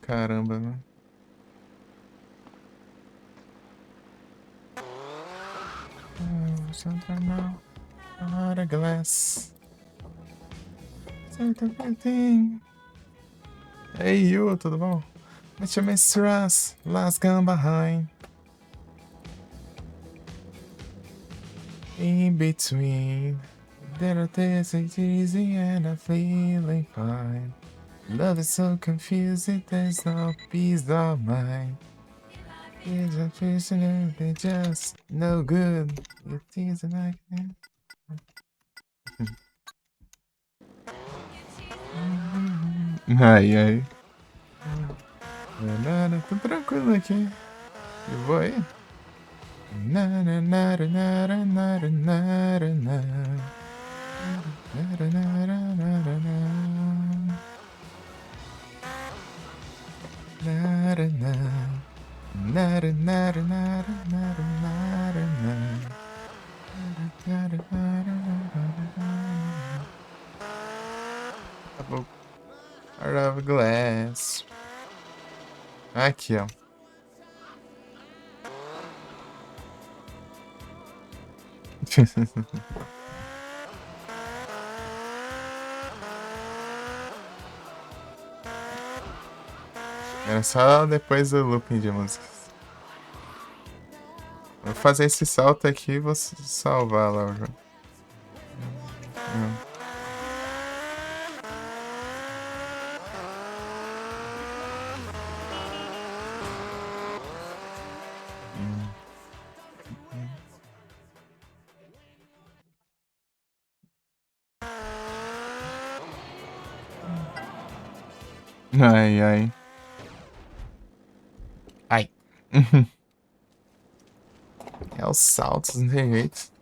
caramba, né? Oh, something now, not a glass. Something. Ei, Yu, tudo bom? Let your mistress, last gun behind. In between, there are days it's easy and I'm feeling fine. Love is so confusing, there's no peace of mind. It's a prisoner, they're just no good. It is an I can. Ai, ai. Nada, tô tranquilo aqui. De boa aí? Nada, nada, nada, nada, nada, nada. Nada, nada, nada, nada. Nada, nada. Nada, nada, nada, nada, nada, nada. Nada, nada, nada, nada. Out of glass. Aqui, ó. Era só depois do looping de músicas. Vou fazer esse salto aqui e vou salvar lá o jogo. Ai, ai. Ai. É os saltos, não tem jeito.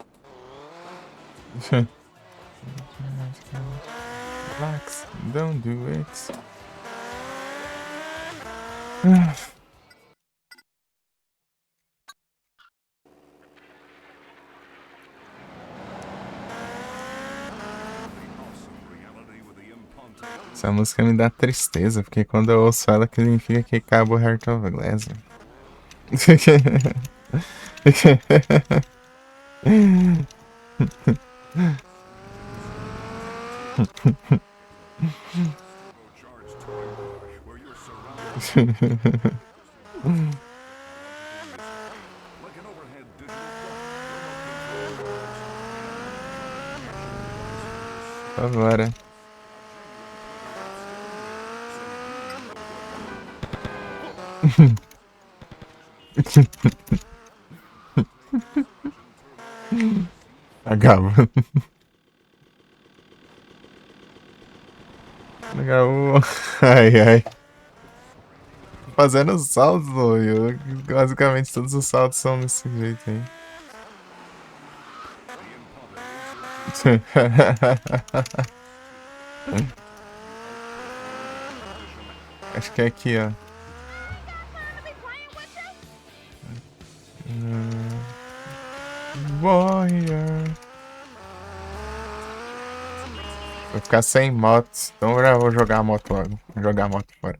Relax, don't do it. Essa música me dá tristeza, porque quando eu ouço ela, significa que acaba o Heart of Glass. Agora. Acaba. Legal. Ai, ai. Fazendo saltos, eu, basicamente todos os saltos são desse jeito aí. Acho que é aqui, ó. Warrior. Vou ficar sem motos, então eu já vou jogar a moto logo. Vou jogar a moto fora.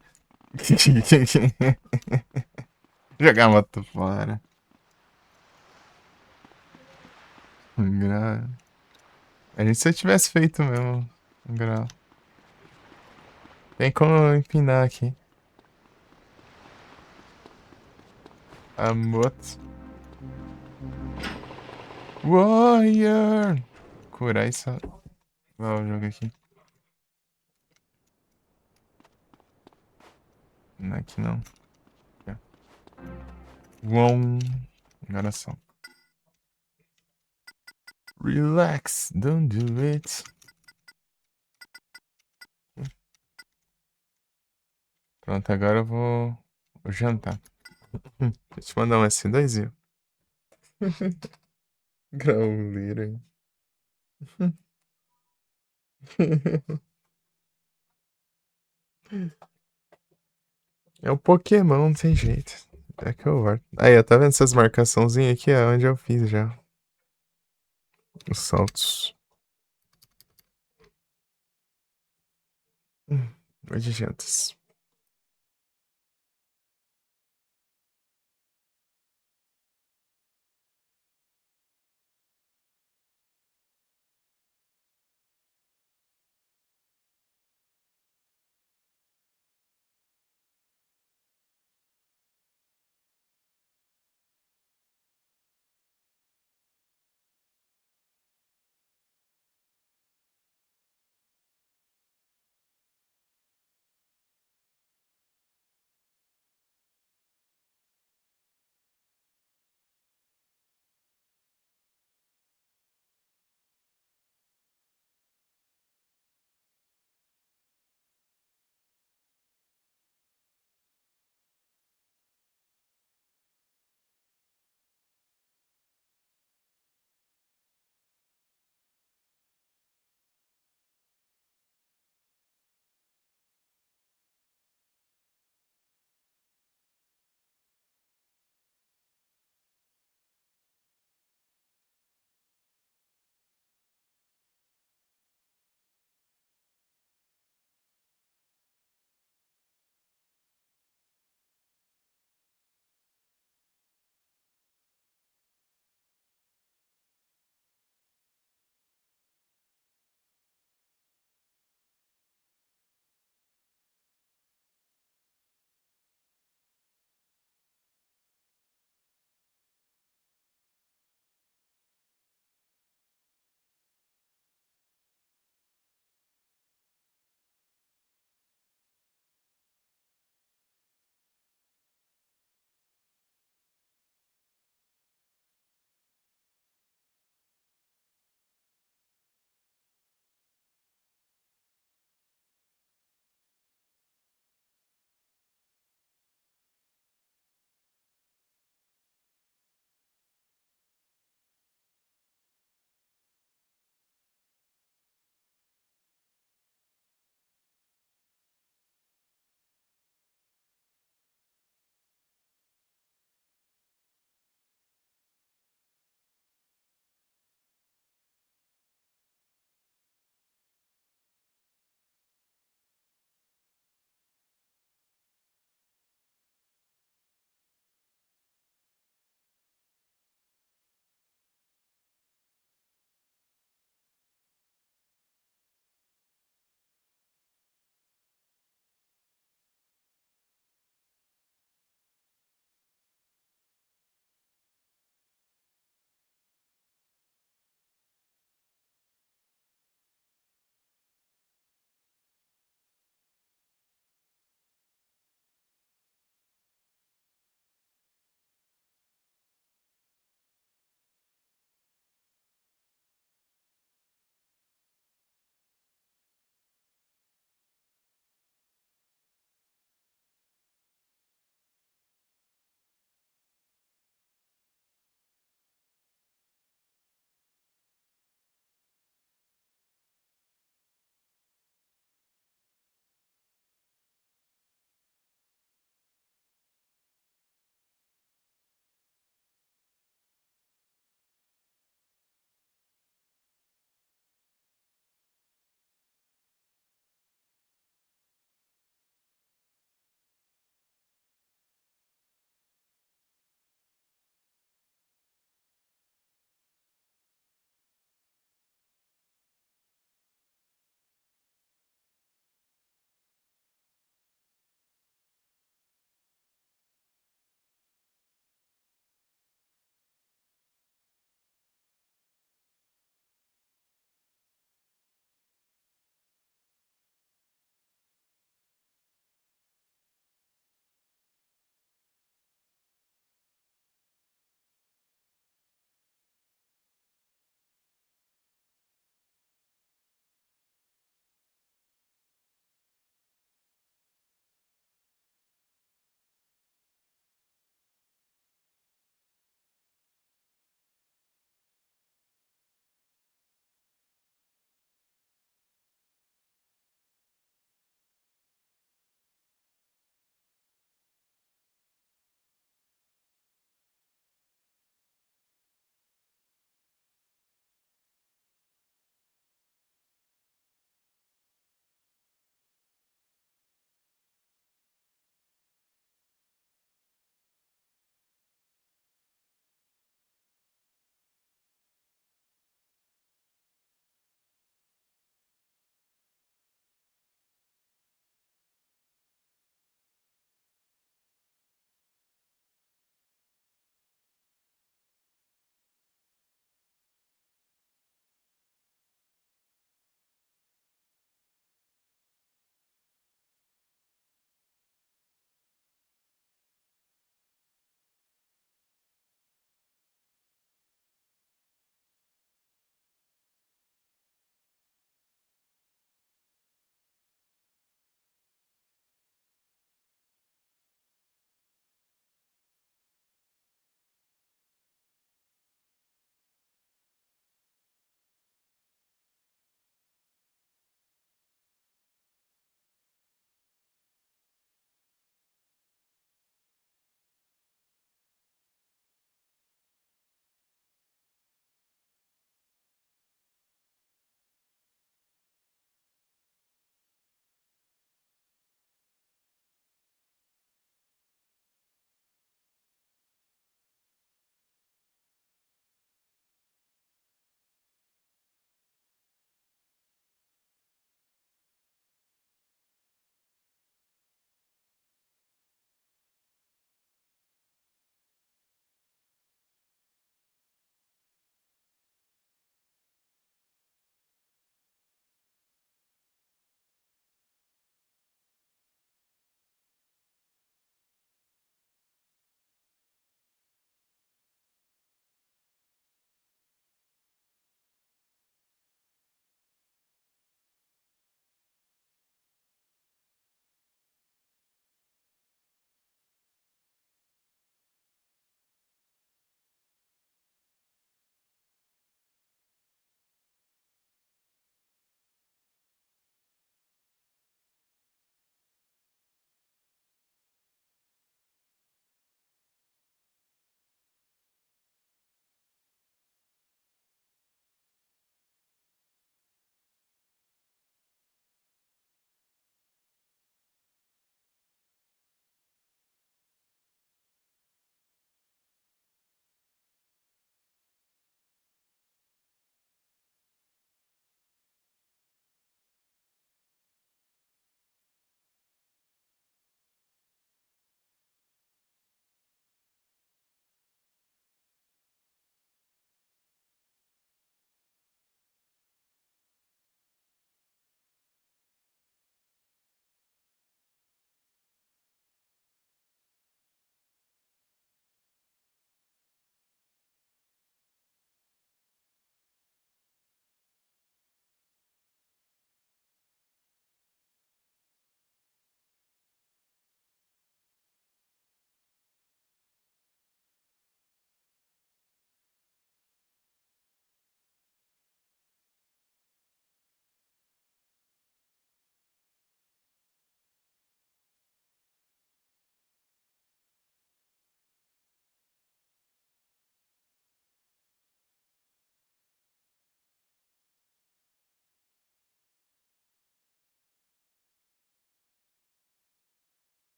Jogar a moto fora. A gente se eu tivesse feito mesmo. Grau. Tem como empinar aqui. A moto. Warrior. Curar isso. Vai o jogo aqui. Não, aqui não. Aqui, Uom. Agora só. Relax, don't do it. Pronto, agora eu vou jantar. Deixa eu te mandar um S2, viu? Grauleira. É o Pokémon, não tem jeito. É que eu volto. Aí, ó, tá vendo essas marcaçãozinhas aqui? É onde eu fiz já. Os saltos. Vou de jantas.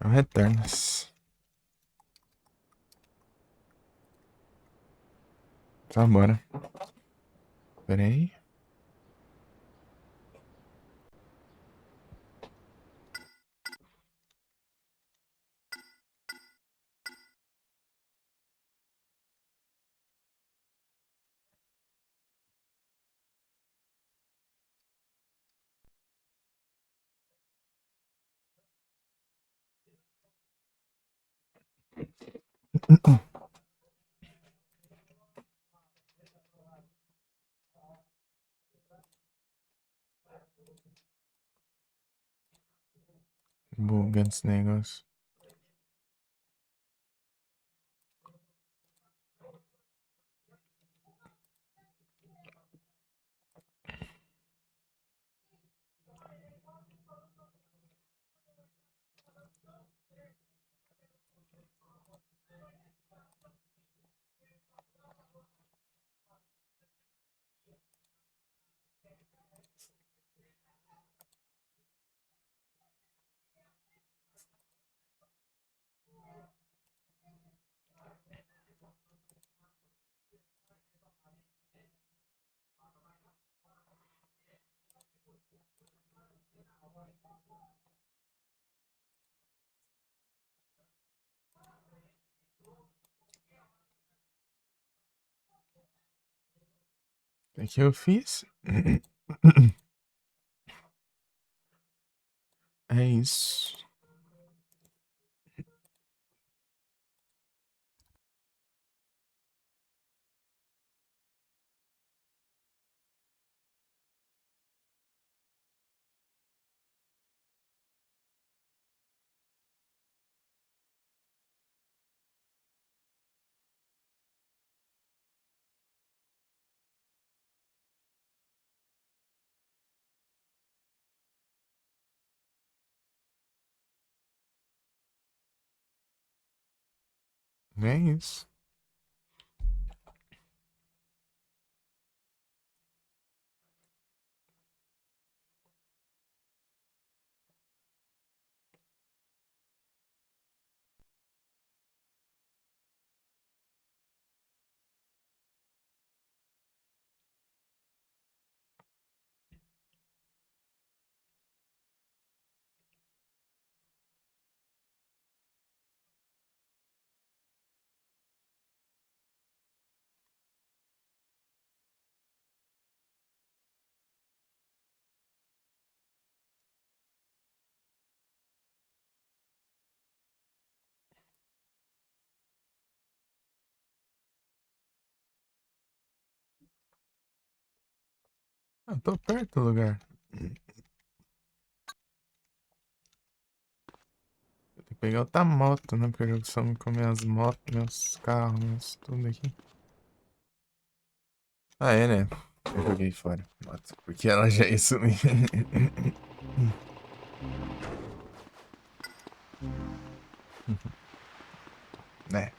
Não retornas. Tá, bora. Pera aí. Bugando esse negócio. O que eu fiz? É isso. É isso. Ah, tô perto do lugar. Tem que pegar outra moto, né? Porque eu jogo só com minhas motos, meus carros, meus tudo aqui. Ah, é, né? Eu joguei fora a moto. Porque ela já ia sumir. Né?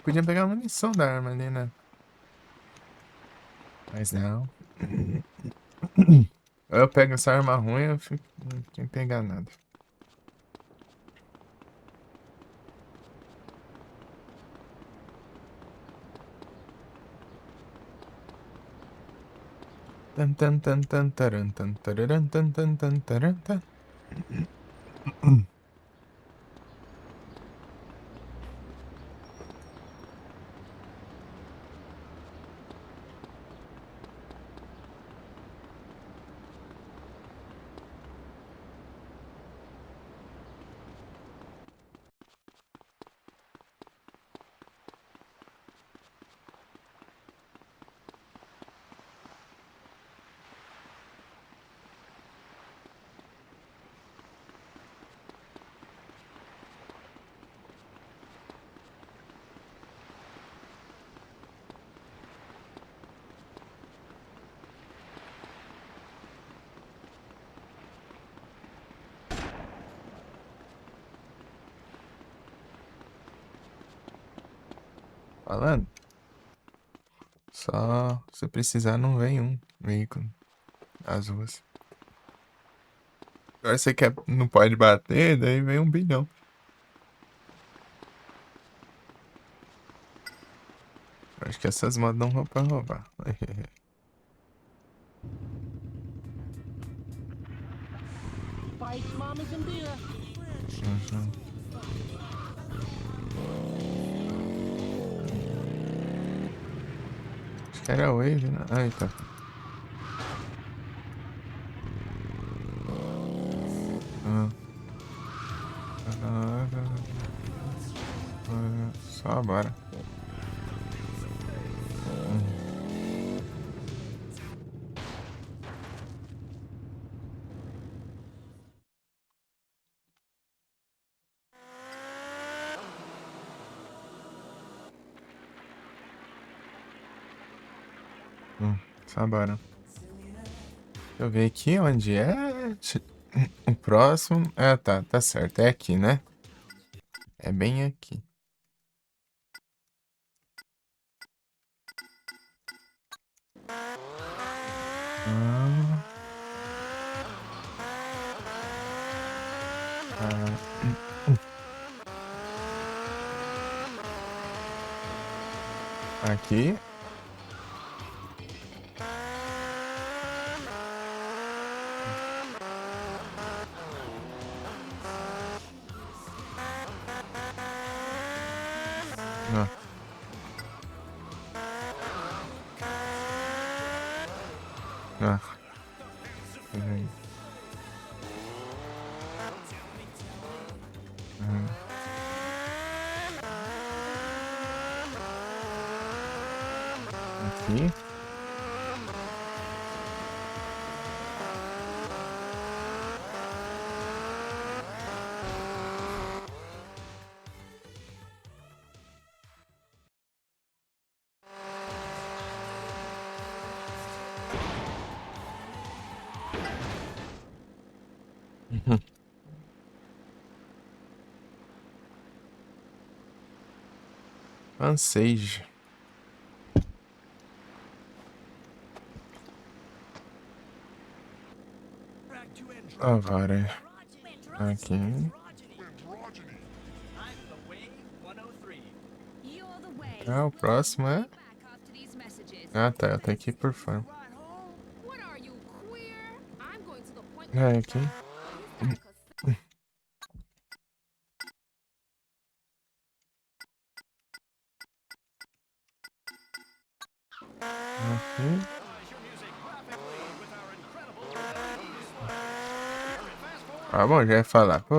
Podia pegar a munição da arma ali, né? Mas não. Ou eu pego essa arma ruim, eu fico. Não tenho que pegar nada. Tan tan tan tan taran tan tararan tan tan tan taran tan. Falando? Só se precisar, não vem um veículo. As ruas. Agora você quer, não pode bater, daí vem 1 bilhão. Acho que essas modas não vão pra roubar. Uhum. Acho que era Wave, né? Ah, então. Ah. Só bora. Hum. Só bora. Deixa eu ver aqui onde é. O próximo. Ah, tá certo. É aqui, né? É bem aqui. Ah, aqui. Ah, ah. Peraí. Ah, aqui. Ansage. Agora. Aqui. Ah, o próximo é. Ah, tá. Eu tenho que ir por fora. É, aqui. Aqui. Ah, bom, já ia falar. Pô.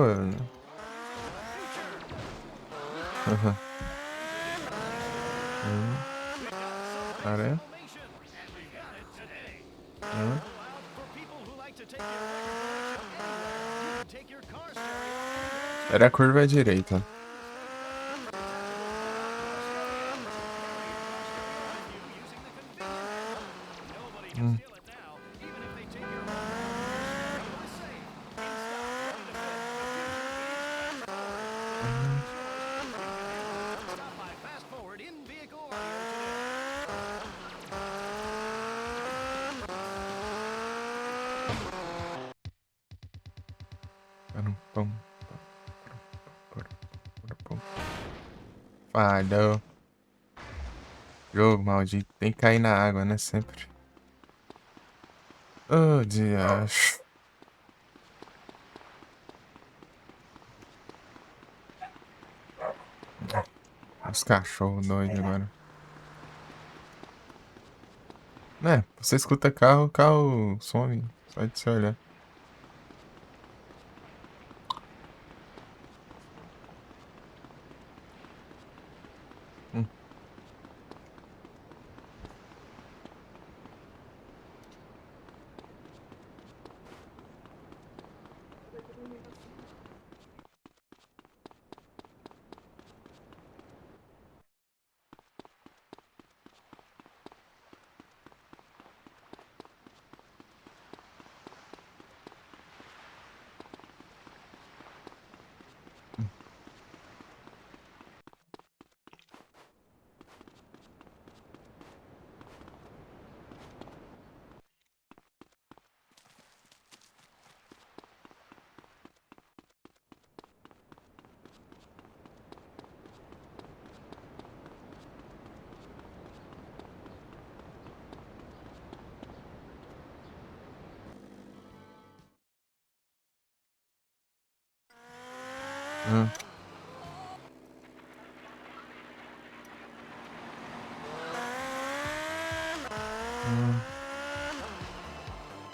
Cara. Era a curva à direita. Hum. Pum, pum. Falhou. Jogo maldito. Tem que cair na água, né? Sempre. Oh, diacho. Os cachorros doidos agora. Né? Você escuta carro, o carro some. Só de se olhar. Hum.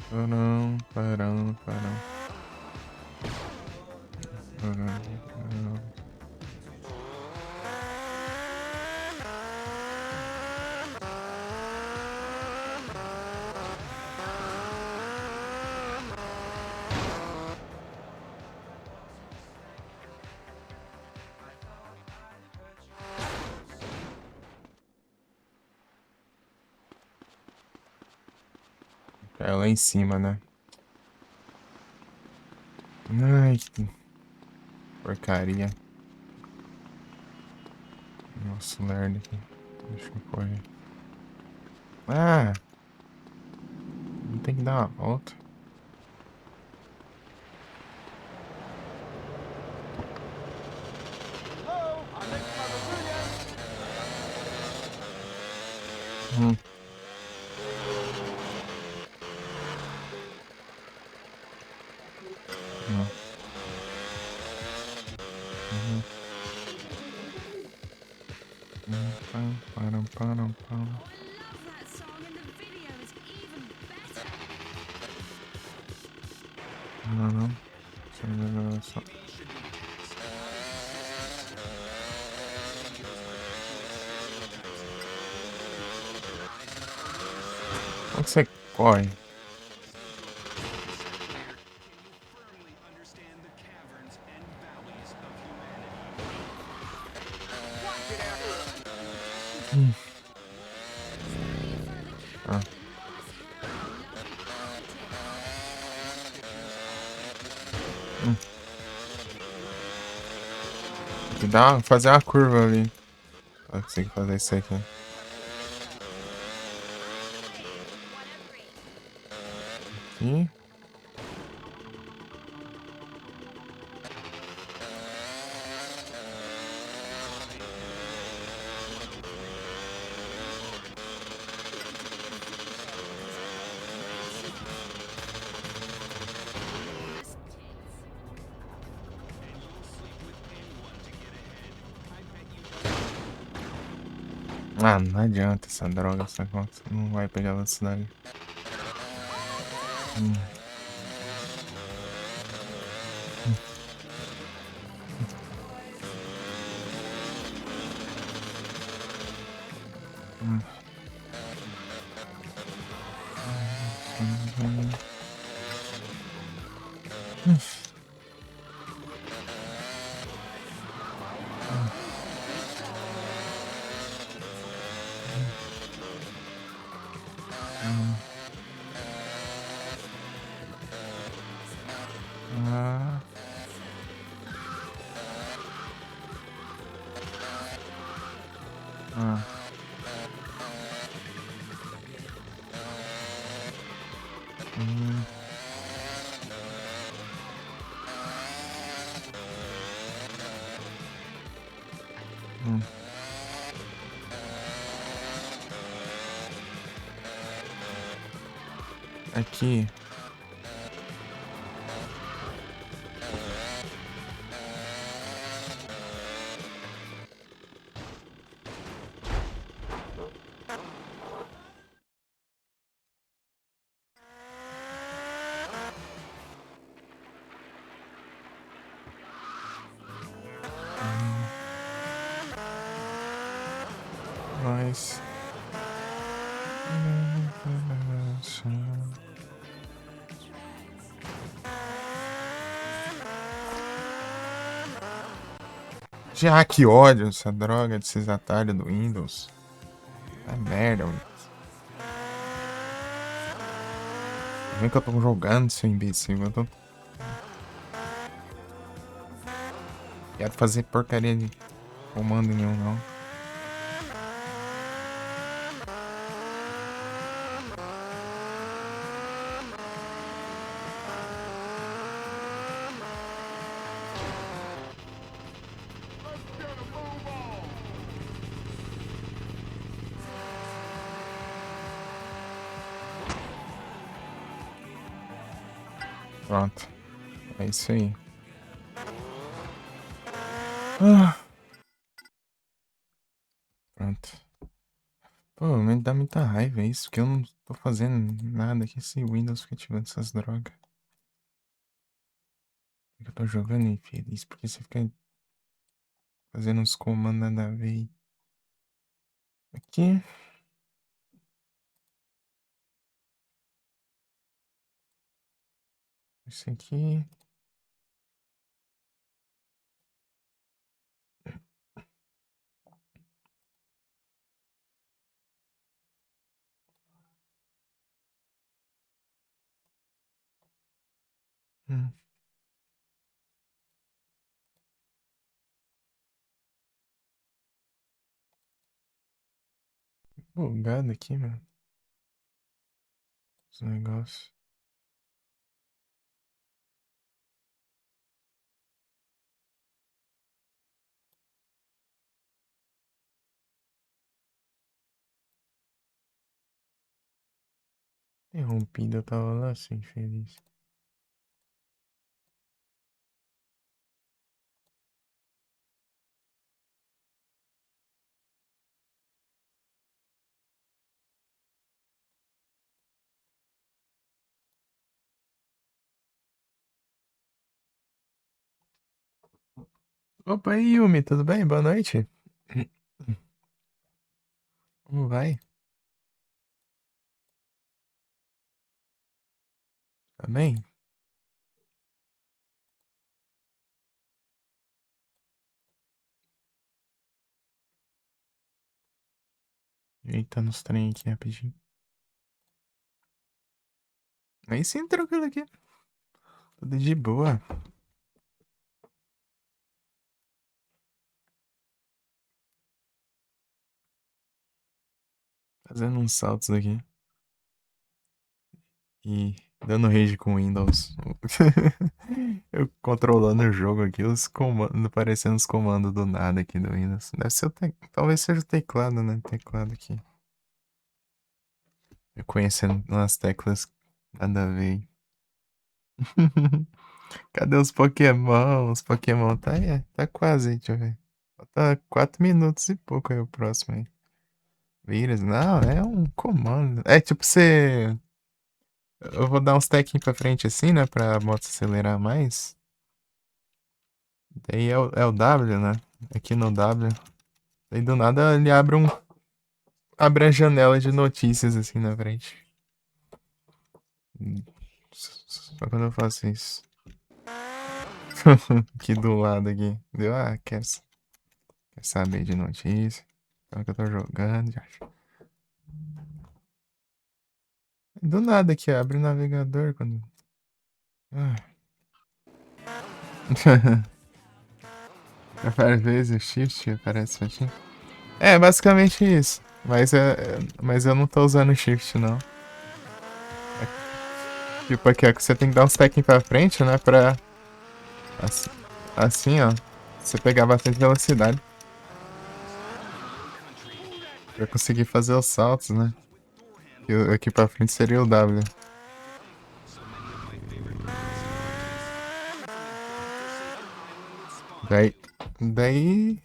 Parão, parão, parão. É lá em cima, né? Ai, que porcaria. Nossa, lerdo aqui. Deixa eu correr. Ah! Não tem que dar uma volta. Hum. Não. Param, param, param. Não, não. Só. Como que você corre? Ah. Tem que fazer uma curva ali. Eu consigo fazer isso aqui. Aqui. Ah, não adianta essa droga, essa conta não vai pegar velocidade. Ah. Ah. Aqui. Mas. Já que ódio essa droga desses atalhos do Windows. É merda, mano. Vem que eu tô jogando, seu imbecil. Eu tô. Quero fazer porcaria de comando nenhum, não. Pronto. É isso aí. Ah, pronto. Pô, me dá muita raiva isso, porque eu não tô fazendo nada que esse Windows fica ativando essas drogas. Eu tô jogando infeliz, porque você fica fazendo uns comandos nada a ver. Aqui, isso aqui. Hum, bugado aqui, mano. Esse negócio. Interrompido, eu tava lá assim, feliz. Opa, aí, Yumi, tudo bem? Boa noite. Como vai? Tá bem? Eita, nos trem aqui rapidinho. Aí sim, tranquilo aqui. Tudo de boa. Fazendo uns saltos aqui. E dando rage com Windows. Eu controlando o jogo aqui, os comandos, aparecendo os comandos do nada aqui do Windows. Deve ser talvez seja o teclado, né? Teclado aqui. Eu conhecendo umas teclas nada a ver. Cadê os Pokémon? Os Pokémon tá aí, tá quase aí, deixa eu ver. Falta 4 minutos e pouco aí o próximo aí. Vírus, não, é um comando. É tipo você. Eu vou dar uns tequinhos pra frente assim, né? Pra moto acelerar mais. Daí é o W, né? Aqui no W. Daí do nada ele abre a janela de notícias assim na frente. Só quando eu faço isso. Aqui do lado aqui. Deu, quer saber de notícia? Então que eu tô jogando, já. Do nada aqui, abre o navegador quando. Ah. Várias vezes o shift aparece pra ti. É, basicamente isso. Mas eu não tô usando o shift, não. Tipo, aqui é que você tem que dar uns tequinhos pra frente, né? Assim, assim, ó. Você pegar bastante velocidade. Pra conseguir fazer os saltos, né? E aqui pra frente seria o W. Daí. Daí.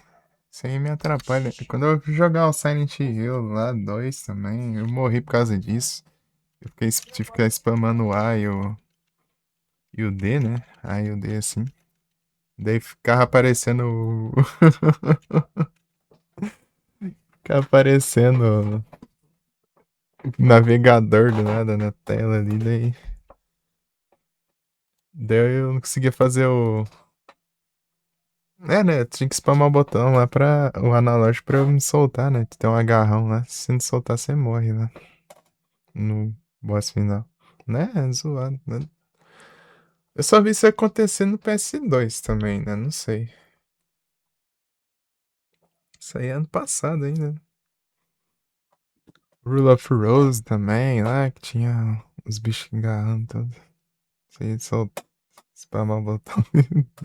Isso aí me atrapalha. Quando eu fui jogar o Silent Hill lá, 2 também, eu morri por causa disso. Tive que ficar spamando o A e o D, né? A e o D assim. Daí ficava aparecendo ficava aparecendo o navegador do nada na tela ali, daí eu não conseguia fazer o. É, né? Tinha que spamar o botão lá pra o analógico pra eu me soltar, né? Tem um agarrão lá. Se não soltar, você morre lá no boss final. Né? É zoado, né? Eu só vi isso acontecer no PS2 também, né? Não sei. Isso aí é ano passado ainda. Rule of Rose também, lá que tinha os bichos agarrando tudo. Você só spamar o botão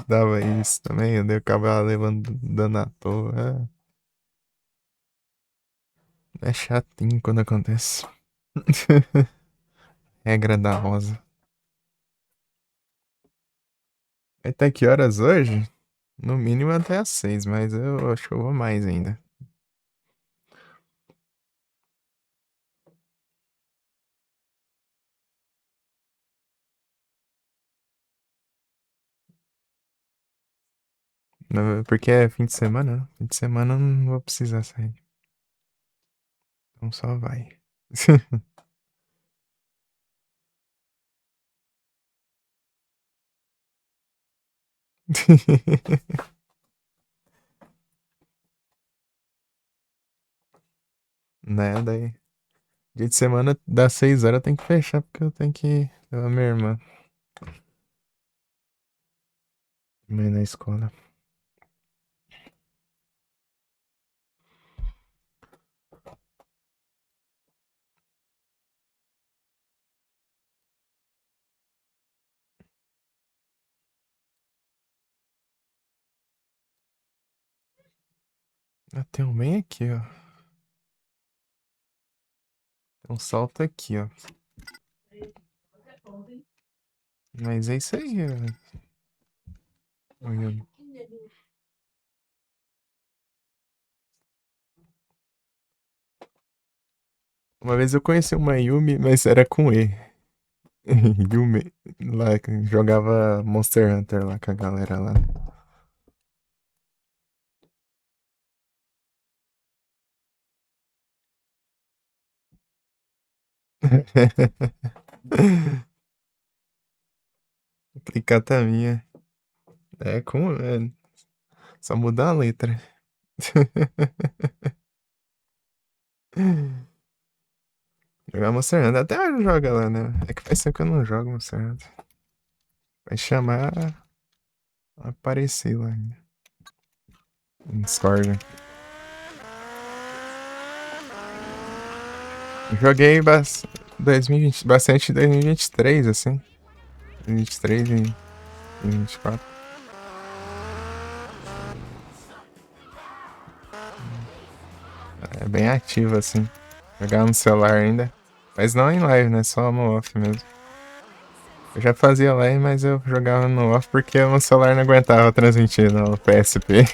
dava isso também. Eu dei o cavalo levando dano à toa. É chatinho quando acontece. Regra da rosa. Até que horas hoje? No mínimo até às 6, mas eu acho que eu vou mais ainda. Porque é fim de semana, né? Fim de semana eu não vou precisar sair. Então só vai. Né, daí. Dia de semana das 6 horas eu tenho que fechar porque eu tenho que levar minha irmã. Mãe na escola. Ah, tem um bem aqui, ó. Tem um salto aqui, ó. Mas é isso aí, ó. Olha. Uma vez eu conheci uma Yumi, mas era com E. Yumi. Lá, que jogava Monster Hunter lá com a galera lá. Aplicata minha. É como. Só mudar a letra. Jogar Monster Hunter. Até hoje joga lá, né? É que faz tempo que eu não jogo Monster Hunter. Vai chamar a aparecer lá ainda. No Discord. Joguei 2020, bastante em 2023, assim. 2023 e 2024. É bem ativo, assim. Jogar no celular ainda. Mas não em live, né? Só no off mesmo. Eu já fazia live, mas eu jogava no off porque o meu celular não aguentava transmitir no PSP.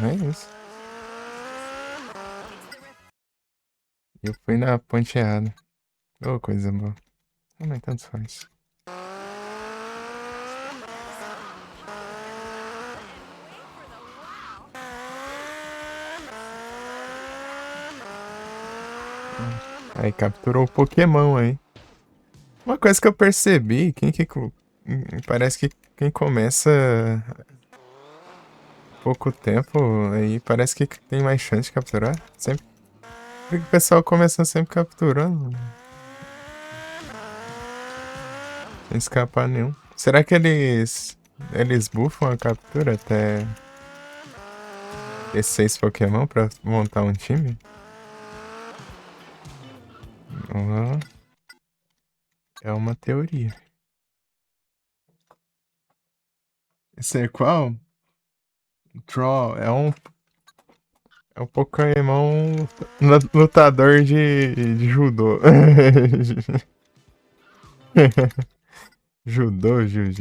Não é isso. Eu fui na ponte errada. Ô, coisa boa. Ah, mas tanto faz. Aí capturou o Pokémon aí. Uma coisa que eu percebi, parece que quem começa pouco tempo aí parece que tem mais chance de capturar. Sempre o pessoal começa sempre capturando, sem escapar nenhum. Será que eles buffam a captura até ter 6 Pokémon pra montar um time? Uhum. É uma teoria. Esse é qual? Troll é um Pokémon lutador de judô. Judô, jiu-jitsu.